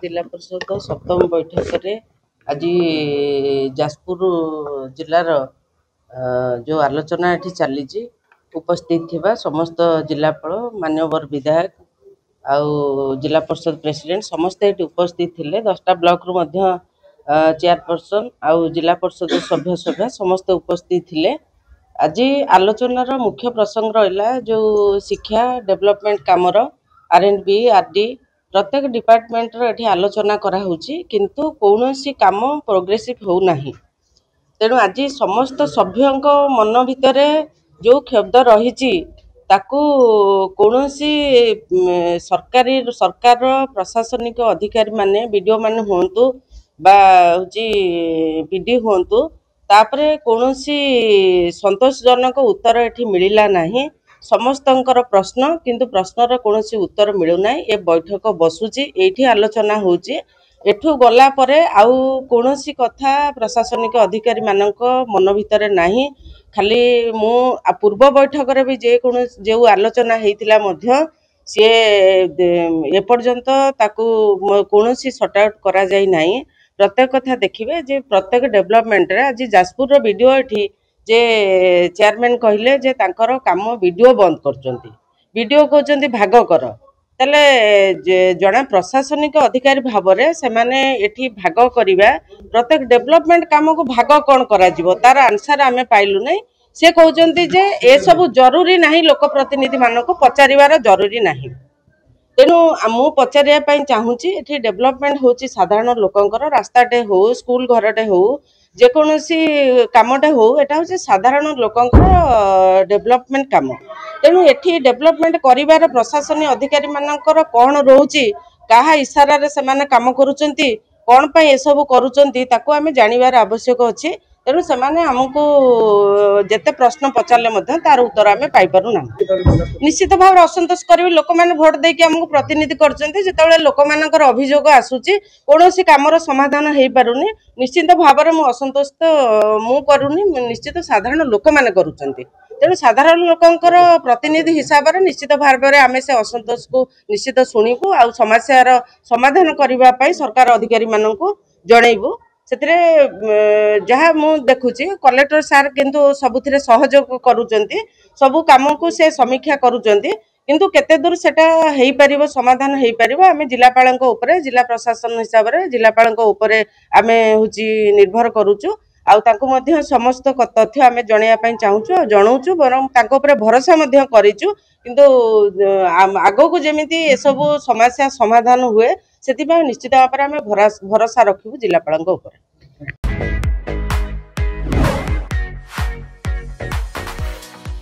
जिला परिषद सप्तम बैठक रे आज जाजपुर जिलार जो आलोचना ये चली उपस्थित थिबा समस्त जिलापाल मान्यवर विधायक आउ जिला परिषद प्रेसिडेंट समस्त ये उपस्थित थिले 10टा ब्लॉक रु मध्य चेयरपर्सन आउ जिला परिषद सभ्य सभ्य समस्त उपस्थित थिले। आज आलोचनार मुख्य प्रसंग रहा जो शिक्षा डेवलपमेंट कामर R&B RD प्रत्येक डिपार्टमेंट ये आलोचना कराऊँगी किंतु कौन सी काम प्रोग्रेसिव हो नहीं। तेणु आज समस्त सभ्यों मन भितर जो क्षब्द रही ताकू कौन सी सरकार प्रशासनिक अधिकारी माने बीडीओ माने हुंतु बा पीडी हुंतु तापरे कौन सी संतोषजनक उत्तर एठी मिलिला नहीं। समस्तंकर प्रश्न किंतु प्रश्नर कौन सी उत्तर मिलूना। ये बैठक बसुची एठी आलोचना होची एठू गला परे आउ कौन सी कथा प्रशासनिक अधिकारी मानक मन भितर नहीं। खाली मु पूर्व बैठक रे भी जे कौन जो आलोचना हेतिला मध्य सी एपर्यंत ताकू कौन सी सॉर्ट आउट करा जाई नहीं। प्रत्येक कथा देखिए जे प्रत्येक डेवलपमेंट रे आज जाजपुर वीडियो एठी जे चेयरमैन कहले जे तांकर काम वीडियो बंद करचंती वीडियो कहचंती भाग कर तले जणा प्रशासनिक अधिकारी भाव रे से माने एठी भाग करिबा प्रत्येक डेवलपमेंट काम को भाग कोन करा जिवो तार आंसर आमे पाइलु नै। से कहचंती जे ए सब जरूरी नाही लोक प्रतिनिधि मानको पचारिवार जरूरी नाही। तेणु मु पचारिया चाहूँगी ये डेवलपमेंट होची साधारण लोकंकर रास्ताटे हो स्कूल घरटे हो जेकोसी कामटे हो एटा हूँ साधारण लोकंकर डेवलपमेंट काम। तेणु एठी डेवलपमेंट करिवार प्रशासनिक अधिकारी मानकर कौन रोची कहा इशारा रे से काम करुचंती कौन पे ये सब करुचंती ताकू आमे जानिबार आवश्यक अछि। तेणु से आमको जेते प्रश्न पचारे तार उत्तर आम पाइपरू ना। निश्चित भाव असंतोष करेंगे लोक मैंने भोट देकी आमको प्रतिनिधि करते लोक मानकर अभियोग आसूची कौन सी कामर समाधान हो पारुनी निश्चित भाव में असंतोष तो मु करूनी निश्चित साधारण लोक मैंने करुचंती। तेणु साधारण लोकंकर प्रतिनिधि हिसाब से निश्चित भाव में आम से असंतोष को निश्चित शुणु आ समस्यार समाधान करने सरकार अधिकारी मानू जनइबू। से जहाँ मु देखुची कलेक्टर सार किंतु सबुथिरे सहयोग करुचंती सबु काम को से समीक्षा करुचंती किंतु केते दूर सेटा हेई परिबो समाधान हेई परिबो आमे जिलापालक ऊपर जिला प्रशासन हिसाब रे जिलापालक ऊपर आमे हुची निर्भर करूचु आउ तांको मध्य समस्त तथ्य आमे जणैया पई चाहूचु जणाउचु बरं तांको ऊपर भरोसा मध्य करिचु किंतु आगो को जेमिति ए सब समस्या समाधान हुए सेति निश्चित भाव में आमे भरोसा रखिबु जिलापालक ऊपर।